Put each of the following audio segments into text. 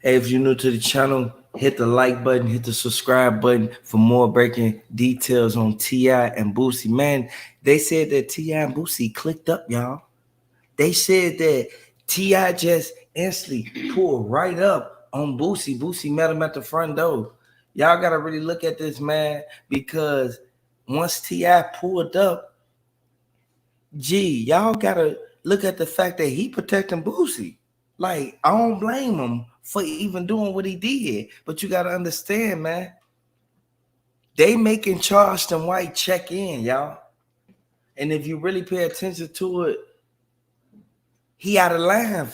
Hey, if you're new to the channel, hit the like button, hit the subscribe button for more breaking details on T.I. and Boosie. Man, they said that T.I. and Boosie clicked up, y'all. They said that T.I. just instantly pulled right up on Boosie. Boosie met him at the front door. Y'all got to really look at this, man, because once T.I. pulled up, y'all got to look at the fact that he protecting Boosie. Like, I don't blame him for even doing what he did. But you got to understand, man, they making Charleston White check in, y'all. And if you really pay attention to it, he out of line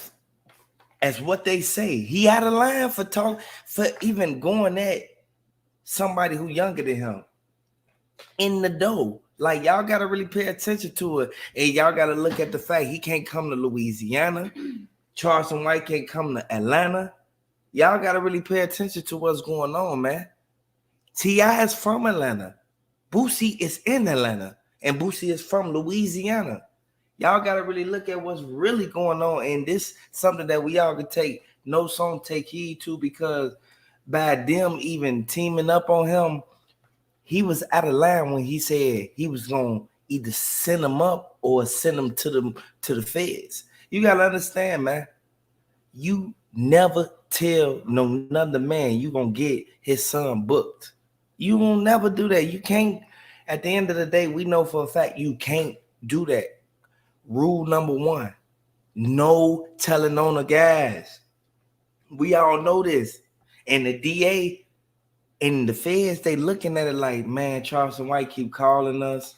as what they say. He out of line for even going at somebody who younger than him in the door. Like, y'all got to really pay attention to it. And y'all got to look at the fact he can't come to Louisiana. Charleston White can't come to Atlanta. Y'all got to really pay attention to what's going on, man. T.I. is from Atlanta. Boosie is in Atlanta. And Boosie is from Louisiana. Y'all got to really look at what's really going on. And this something that we all could take heed to, because by them even teaming up on him, he was out of line when he said he was going to either send him up or send him to the feds. You got to understand, man. You never tell another man you going to get his son booked. You will never do that. You can't. At the end of the day, we know for a fact you can't do that. Rule number 1, no telling on the guys. We all know this. And the DA and the feds, they looking at it like, man, Charleston White keep calling us.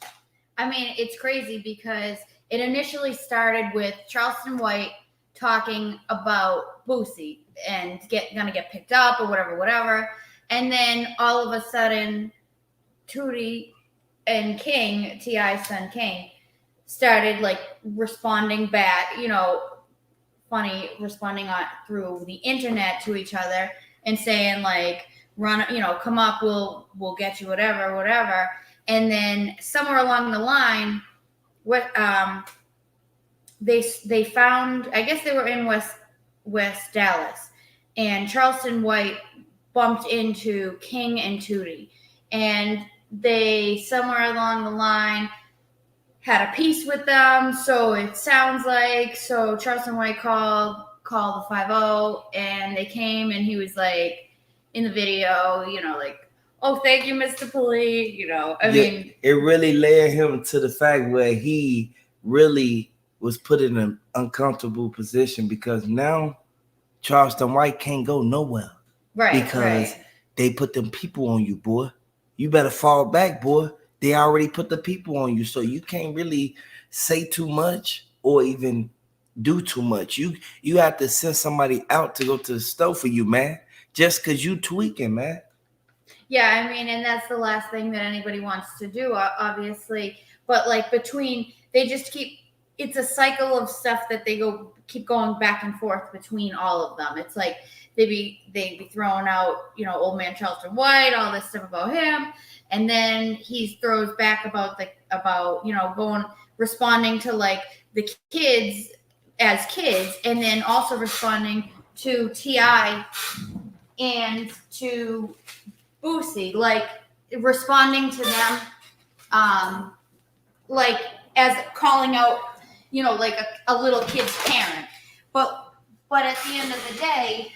I mean, it's crazy because it initially started with Charleston White talking about Boosie and gonna get picked up or whatever. And then all of a sudden, Tootie and King, T.I.'s son King, started like responding back, responding through the internet to each other and saying like, run, come up, we'll get you, whatever. And then somewhere along the line, they found, I guess they were in West Dallas, and Charleston White bumped into King and Tootie, and they somewhere along the line had a piece with them. So it sounds like, Charleston White called the 5-0, and they came, and he was like in the video, like, oh, thank you, Mr. Police. I mean, it really led him to the fact where he really was put in an uncomfortable position, because now Charleston White can't go nowhere. Right. Because they put them people on you, boy. You better fall back, boy. They already put the people on you, so you can't really say too much or even do too much. You have to send somebody out to go to the store for you, man, just because you tweaking, man. Yeah, I mean, and that's the last thing that anybody wants to do, obviously. But like they just it's a cycle of stuff that they keep going back and forth between all of them. It's like they'd be throwing out, old man Charleston White, all this stuff about him, and then he throws back about going, responding to like the kids as kids, and then also responding to T.I. and to Boosie, like responding to them, like as calling out, like a little kid's parent. But at the end of the day,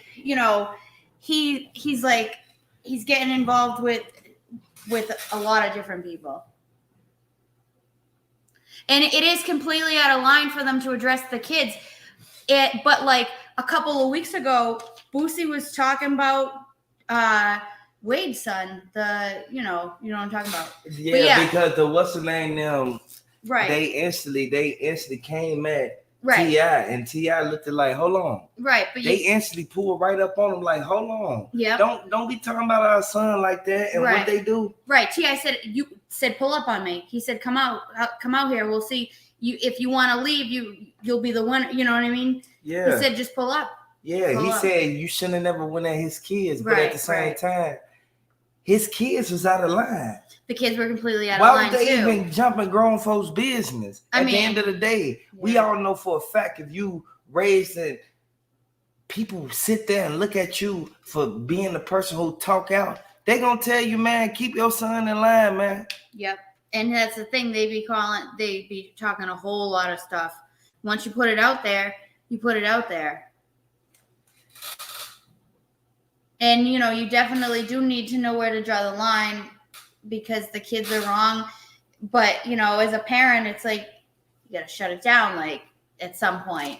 he's like, he's getting involved with a lot of different people. And it is completely out of line for them to address the kids. But like a couple of weeks ago, Boosie was talking about Wade's son, you know what I'm talking about. Yeah, because the what's the name them, right? They instantly came at T.I. and T.I. looked at like, hold on, right? But they instantly pulled right up on him like, hold on, yeah, don't be talking about our son like that. And what they do, right? T.I. said pull up on me. He said come out here. We'll see you if you want to leave. You'll be the one. You know what I mean? Yeah. He said just pull up. Yeah, he said you shouldn't have never went at his kids, but at the same time, his kids was out of line. The kids were completely out of line. Why would they even jump in grown folks' business? At the end of the day, we all know for a fact if you raising people sit there and look at you for being the person who talk out, they gonna tell you, man, keep your son in line, man. Yep. And that's the thing. They be talking a whole lot of stuff. Once you put it out there, you put it out there. And, you know, you definitely do need to know where to draw the line because the kids are wrong. But, you know, as a parent, it's like, you got to shut it down, like, at some point.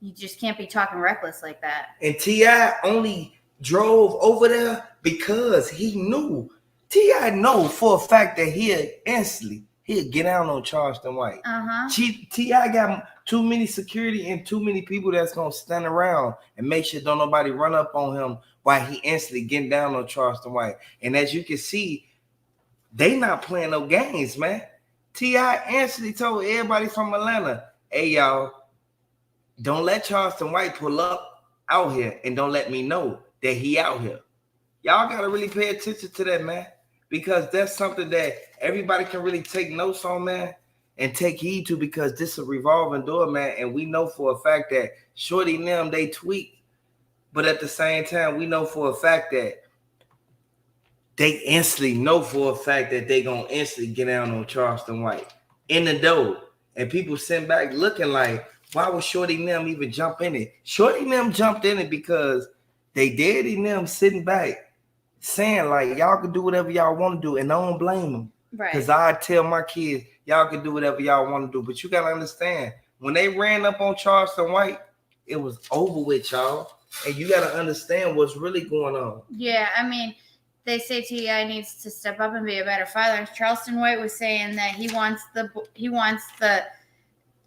You just can't be talking reckless like that. And T.I. only drove over there because he knew. T.I. know for a fact that he'll get out on Charleston White. T.I. got too many security and too many people that's going to stand around and make sure don't nobody run up on him while he instantly getting down on Charleston White. And as you can see, they not playing no games, man. T.I. instantly told everybody from Atlanta, hey, y'all, don't let Charleston White pull up out here and don't let me know that he out here. Y'all got to really pay attention to that, man, because that's something that everybody can really take notes on, man, and take heed to, because this is a revolving door, man, and we know for a fact that Shorty and them, they tweak, but at the same time, we know for a fact that they instantly know for a fact that they going to instantly get down on Charleston White in the door, and people sitting back looking like, why would Shorty and them even jump in it? Shorty and them jumped in it because they daddy and them sitting back saying, like, y'all can do whatever y'all want to do, and I don't blame them. Right. Because I tell my kids, y'all can do whatever y'all want to do. But you got to understand, when they ran up on Charleston White, it was over with, y'all. And you got to understand what's really going on. Yeah, I mean, they say T.I. needs to step up and be a better father. Charleston White was saying that he wants the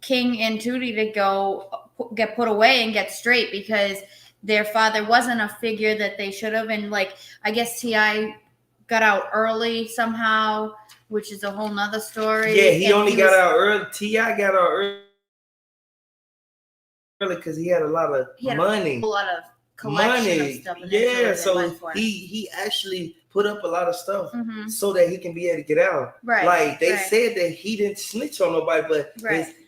King and Tootie to get put away and get straight because their father wasn't a figure that they should have. And, like, I guess T.I. got out early somehow, which is a whole nother story. Yeah, he got out early. T.I. got out early because he had a lot of money. A lot of collection of stuff. Yeah, so he actually put up a lot of stuff so that he can be able to get out. Right. Like, they said that he didn't snitch on nobody, but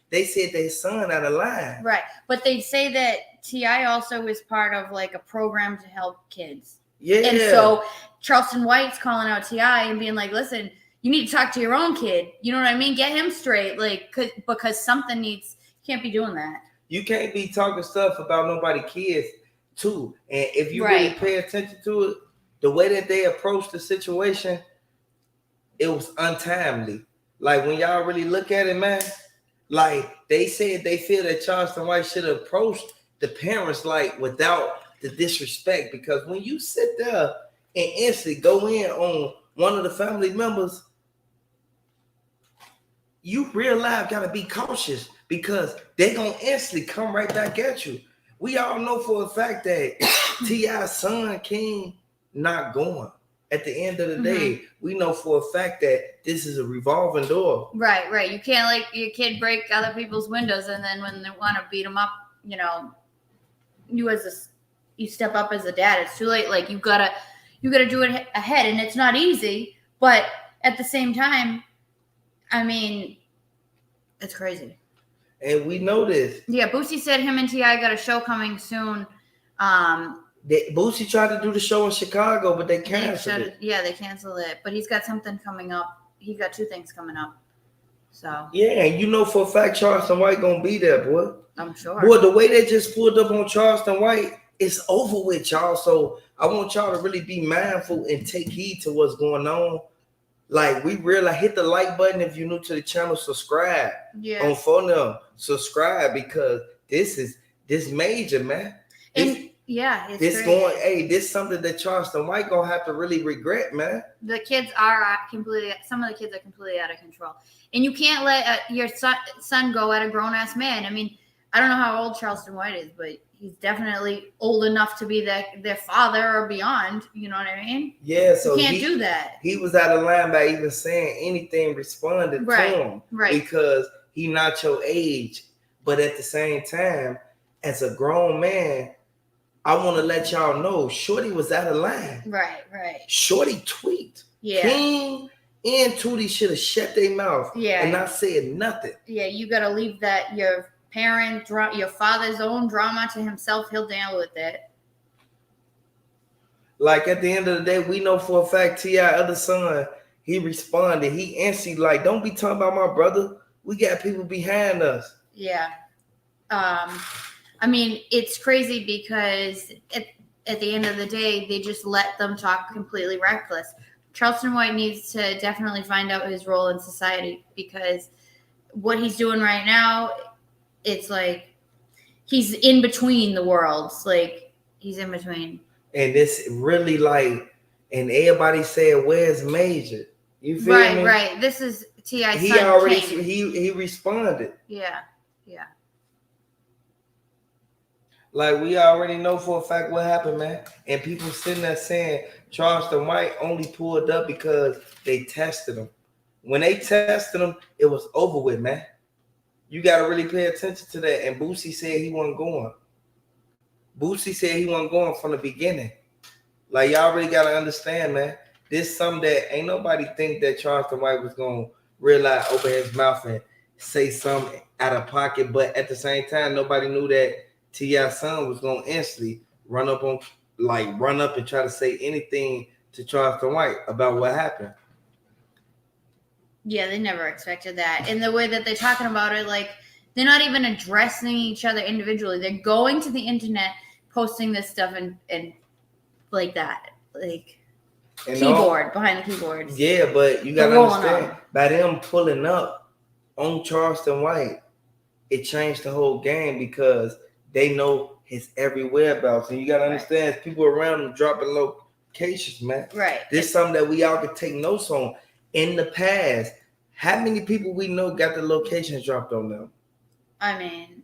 they said that his son out of line. Right. But they say that T.I. also is part of, like, a program to help kids. Yeah. And so Charleston White's calling out T.I. and being like, listen, you need to talk to your own kid. You know what I mean? Get him straight. Like, because something needs, you can't be doing that. You can't be talking stuff about nobody's kids, too. And if you really pay attention to it, the way that they approached the situation, it was untimely. Like, when y'all really look at it, man, like, they said they feel that Charleston White should have approached the parents, like, without the disrespect. Because when you sit there and instantly go in on one of the family members, you real life got to be cautious because they going to instantly come right back at you. We all know for a fact that T.I.'s son, King, not going. At the end of the day, we know for a fact that this is a revolving door. Right. You can't let your kid break other people's windows, and then when they want to beat them up, you know, you step up as a dad. It's too late. Like, you gotta do it ahead, and it's not easy. But at the same time, I mean, it's crazy. And we know this. Yeah, Boosie said him and T.I. got a show coming soon. Boosie tried to do the show in Chicago, but they canceled it. Yeah, they canceled it. But he's got something coming up. He got 2 things coming up. So yeah, and you know for a fact Charleston White gonna be there, boy. I'm sure. Boy, the way they just pulled up on Charleston White, it's over with, y'all. So I want y'all to really be mindful and take heed to what's going on. Like, we really hit the like button if you're new to the channel. Subscribe. Yeah. On phone now, subscribe because this major, man. This going. Hey, this something that Charleston White gonna have to really regret, man. The kids are completely. Some of the kids are completely out of control, and you can't let your son go at a grown ass man. I mean, I don't know how old Charleston White is, but he's definitely old enough to be their father or beyond. You know what I mean? Yeah. So you can't do that. He was out of line by even saying anything responding to him, because he not your age. But at the same time, as a grown man, I want to let y'all know Shorty was out of line. Right. Shorty tweaked. Yeah. King and Tootie should have shut their mouth. Yeah. And not said nothing. Yeah, you got to leave that your your father's own drama to himself, he'll deal with it. Like at the end of the day, we know for a fact T.I. other son, he responded. He instantly like, don't be talking about my brother. We got people behind us. Yeah. I mean, it's crazy because at the end of the day, they just let them talk completely reckless. Charleston White needs to definitely find out his role in society, because what he's doing right now, it's like he's in between the worlds. Like, he's in between. And this really like, and everybody said, where's Major? You feel me? Right. This is T.I.'s He son, already, Kane. he responded. Yeah. Like, we already know for a fact what happened, man. And people sitting there saying Charleston White only pulled up because they tested him. When they tested him, it was over with, man. You got to really pay attention to that. And Boosie said he wasn't going. Boosie said he wasn't going from the beginning. Like, y'all really got to understand, man. This something that ain't nobody think that Charleston White was going to realize, open his mouth and say something out of pocket. But at the same time, nobody knew that T.I.'s son was going to instantly run up and try to say anything to Charleston White about what happened. Yeah, they never expected that. And the way that they're talking about it, like, they're not even addressing each other individually. They're going to the internet, posting this stuff and like that. Like, and behind the keyboard. Yeah, but you got to understand, by them pulling up on Charleston White, it changed the whole game, because they know his every whereabouts. And you got to understand, people around him dropping locations, man. Right. This is something that we all can take notes on. In the past, how many people we know got the locations dropped on them? I mean,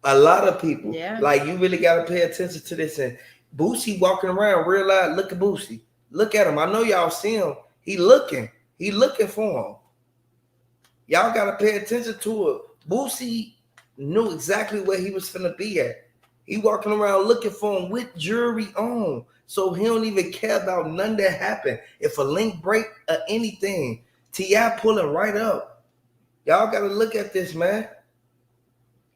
a lot of people. Yeah. Like, you really got to pay attention to this. And Boosie walking around, realize, look at Boosie. Look at him. I know y'all see him. He looking for him. Y'all got to pay attention to it. Boosie knew exactly where he was finna be at. He walking around looking for him with jewelry on. So he don't even care about none that happened. If a link break or anything, T.I. pulling right up. Y'all got to look at this, man.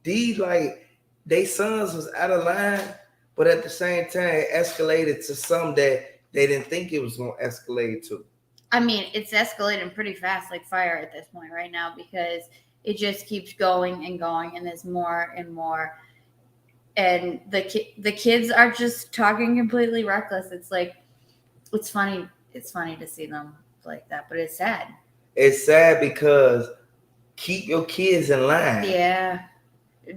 These, like, they sons was out of line, but at the same time, it escalated to some that they didn't think it was going to escalate to. I mean, it's escalating pretty fast, like fire at this point right now, because it just keeps going, and there's more and more. And the kids are just talking completely reckless. It's like, it's funny. It's funny to see them like that, but it's sad. It's sad because keep your kids in line. Yeah.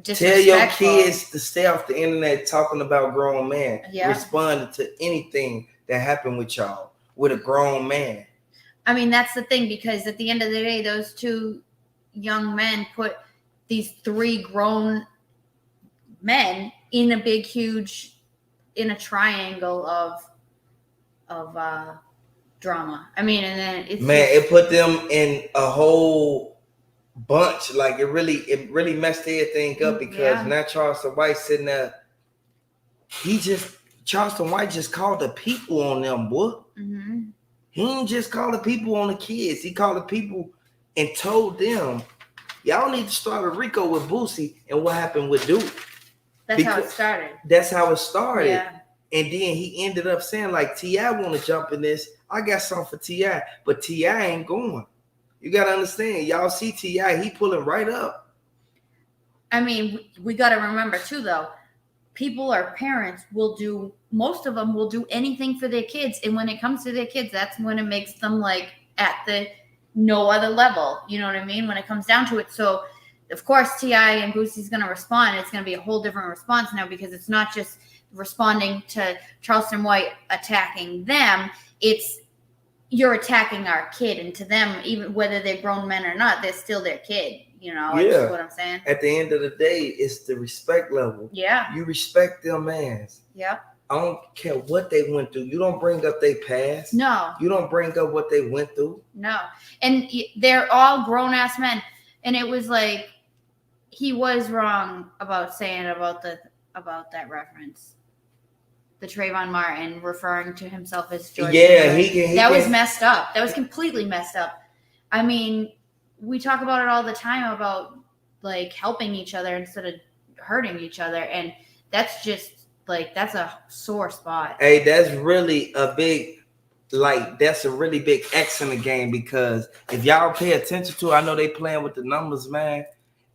Tell your kids to stay off the internet talking about grown men. Yeah. Responding to anything that happened with y'all, with a grown man. I mean, that's the thing, because at the end of the day, those two young men put these three grown men in a big, huge, in a triangle of drama. I mean, and then it put them in a whole bunch. Like, it really messed everything up, because now Charleston White sitting there. Charleston White just called the people on them, boy. Mm-hmm. He didn't just call the people on the kids. He called the people and told them, y'all need to start a RICO with Boosie. And what happened with Duke? That's how it started. That's how it started. Yeah. And then he ended up saying, like, T.I. want to jump in this. I got something for T.I. But T.I. ain't going. You got to understand. Y'all see T.I. He pulling right up. I mean, we got to remember, too, though. People or parents most of them will do anything for their kids. And when it comes to their kids, that's when it makes them, like, at the no other level. You know what I mean? When it comes down to it. So, of course, T.I. and Boosie's going to respond. It's going to be a whole different response now, because it's not just responding to Charleston White attacking them. It's you're attacking our kid. And to them, even whether they're grown men or not, they're still their kid. You know, that's what I'm saying. At the end of the day, it's the respect level. Yeah. You respect them, man. Yeah. I don't care what they went through. You don't bring up their past. No. You don't bring up what they went through. No. And they're all grown-ass men. And it was like, he was wrong about saying about that reference. The Trayvon Martin referring to himself as George. Yeah, that was messed up. That was completely messed up. I mean, we talk about it all the time about like helping each other instead of hurting each other, and that's just like that's a sore spot. Hey, that's really a big. That's a really big X in the game, because if y'all pay attention to, I know they playing with the numbers, man.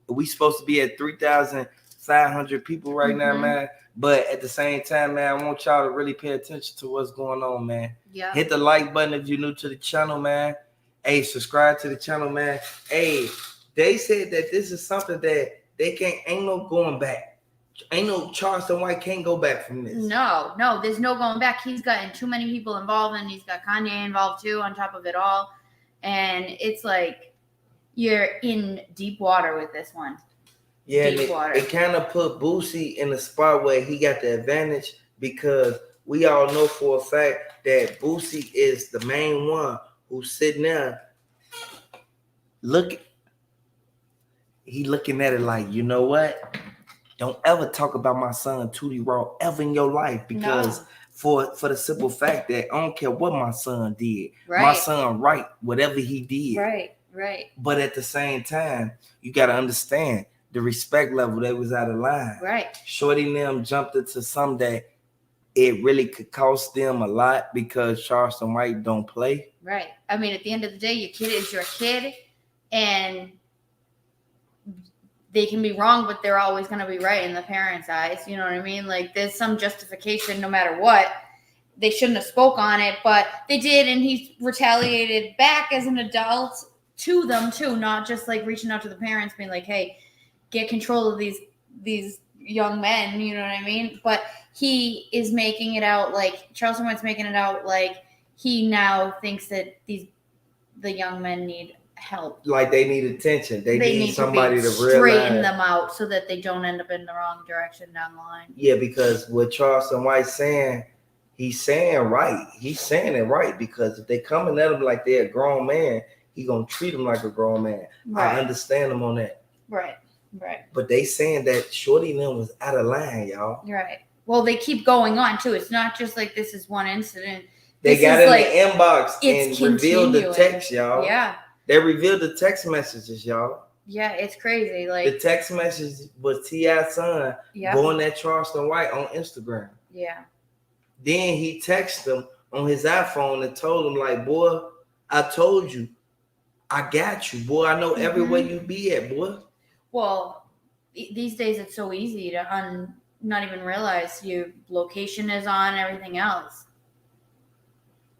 We supposed to be at 3,500 people right now, man. But at the same time, man, I want y'all to really pay attention to what's going on, man. Yeah. Hit the like button if you're new to the channel, man. Hey, subscribe to the channel, man. Hey, they said that this is something that ain't no going back. Ain't no Charleston White can't go back from this. No, there's no going back. He's gotten too many people involved, and he's got Kanye involved too on top of it all. And it's like you're in deep water with this one. Yeah, deep water. It kind of put Boosie in a spot where he got the advantage, because we all know for a fact that Boosie is the main one who's sitting there looking at it like, you know what? Don't ever talk about my son Tootie Raw ever in your life, because for the simple fact that I don't care what my son did. Right. My son right, whatever he did. Right. But at the same time, you got to understand the respect level that was out of line. Right. Shorty and them jumped into something that it really could cost them a lot, because Charleston White don't play. Right. I mean, at the end of the day, your kid is your kid, and they can be wrong, but they're always going to be right in the parents' eyes. You know what I mean? Like, there's some justification no matter what. They shouldn't have spoke on it, but they did, and he retaliated back as an adult to them too, not just like reaching out to the parents, being like, "Hey, get control of these young men." You know what I mean? But he is making it out like Charleston White's making it out like he now thinks that the young men need help, like they need attention. They need somebody to straighten realize them out so that they don't end up in the wrong direction down the line. Yeah, because what Charleston White's saying, he's saying right. He's saying it right, because if they coming at him like they're a grown man, he gonna treat them like a grown man. Right. I understand them on that. Right. But they saying that Shorty and them was out of line, y'all. Right. Well, they keep going on too. It's not just like this is one incident. They got in like, the inbox and revealed the text, y'all. Yeah. They revealed the text messages, y'all. Yeah, it's crazy. Like the text message was T.I.'s son going at Charleston White on Instagram. Yeah. Then he texted him on his iPhone and told him, like, boy, I told you, I got you, boy. I know everywhere you be at, boy. Well, these days it's so easy to not even realize your location is on everything else.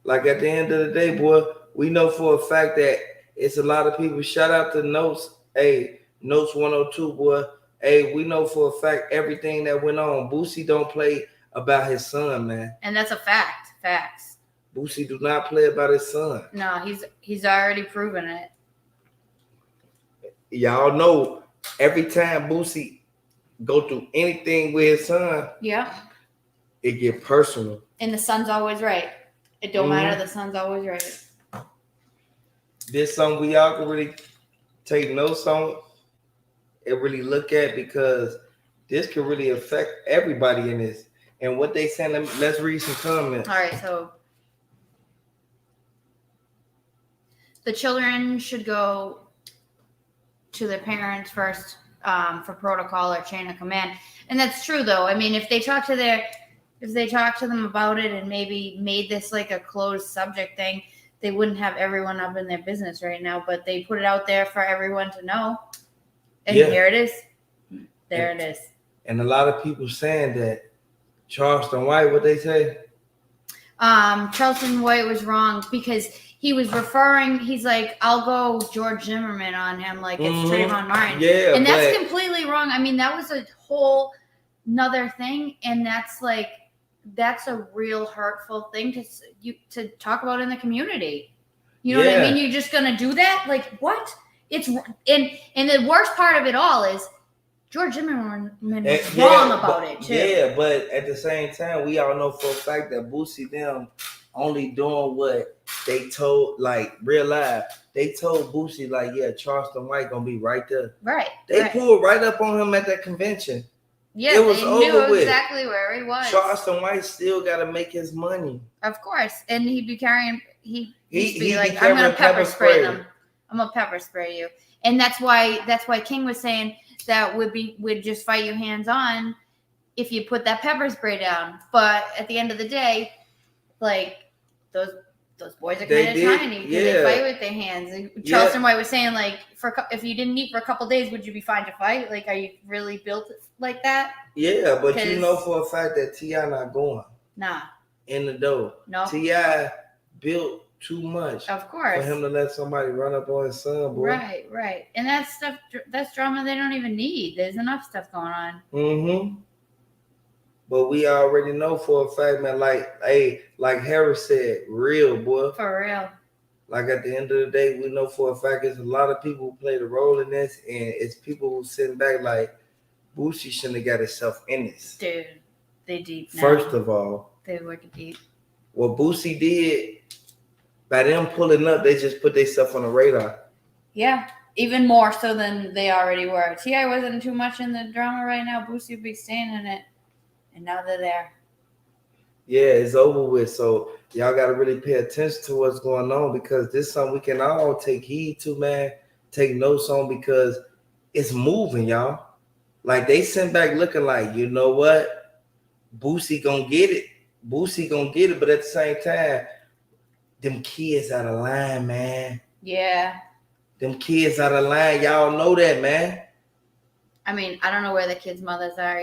Like at the end of the day, boy, we know for a fact that it's a lot of people. Shout out to Notes. Hey, Notes 102, boy. Hey, we know for a fact everything that went on. Boosie don't play about his son, man. And that's a fact. Facts. Boosie do not play about his son. No, he's already proven it. Y'all know every time Boosie go through anything with his son, it get personal. And the son's always right. It don't matter. The son's always right. This something we all can really take notes on and really look at, because this could really affect everybody in this. And what they saying, let's read some comments. All right, so the children should go to their parents first for protocol or chain of command. And that's true, though. I mean, if they talk to them about it and maybe made this like a closed subject thing, they wouldn't have everyone up in their business right now. But they put it out there for everyone to know. And here it is. There it is. And a lot of people saying that Charleston White, what they say? Charleston White was wrong because he was referring, he's like, I'll go George Zimmerman on him like it's Trayvon Martin. Yeah. And that's completely wrong. I mean, that was a whole nother thing. And that's a real hurtful thing to talk about in the community. You know what I mean? You're just going to do that? Like, what? And the worst part of it all is George Zimmerman was wrong about it too. Yeah, but at the same time, we all know for a fact that Boosie them only doing what they told, like real life. They told Boosie like, yeah, Charleston White gonna be right there. Right. They pulled right up on him at that convention. Yeah, it was over with. Exactly where he was. Charleston White still got to make his money. Of course, and he'd be carrying. He'd be be like, I'm gonna pepper spray them. I'm gonna pepper spray you. And that's why King was saying that would just fight you hands on if you put that pepper spray down. But at the end of the day, like those boys are kind of tiny because they fight with their hands. Charleston White was saying, like, if you didn't eat for a couple days, would you be fine to fight? Like, are you really built like that? Yeah, but you know for a fact that T.I. not going. Nah. In the door. No. T.I. built too much. Of course. For him to let somebody run up on his son, boy. Right. And that's drama they don't even need. There's enough stuff going on. Mm-hmm. But we already know for a fact, man, like Harris said, real, boy. For real. Like at the end of the day, we know for a fact there's a lot of people who played a role in this, and it's people who sitting back like, Boosie shouldn't have got himself in this. Dude, they deep now. First of all. They work deep. What Boosie did, by them pulling up, they just put themselves on the radar. Yeah, even more so than they already were. T.I. wasn't too much in the drama right now. Boosie would be staying in it. And now they're there. Yeah, it's over with. So y'all got to really pay attention to what's going on because this is something we can all take heed to, man. Take notes on because it's moving, y'all. Like they sent back looking like, you know what? Boosie gonna get it. Boosie gonna get it. But at the same time, them kids out of line, man. Yeah. Them kids out of line. Y'all know that, man. I mean, I don't know where the kids' mothers are.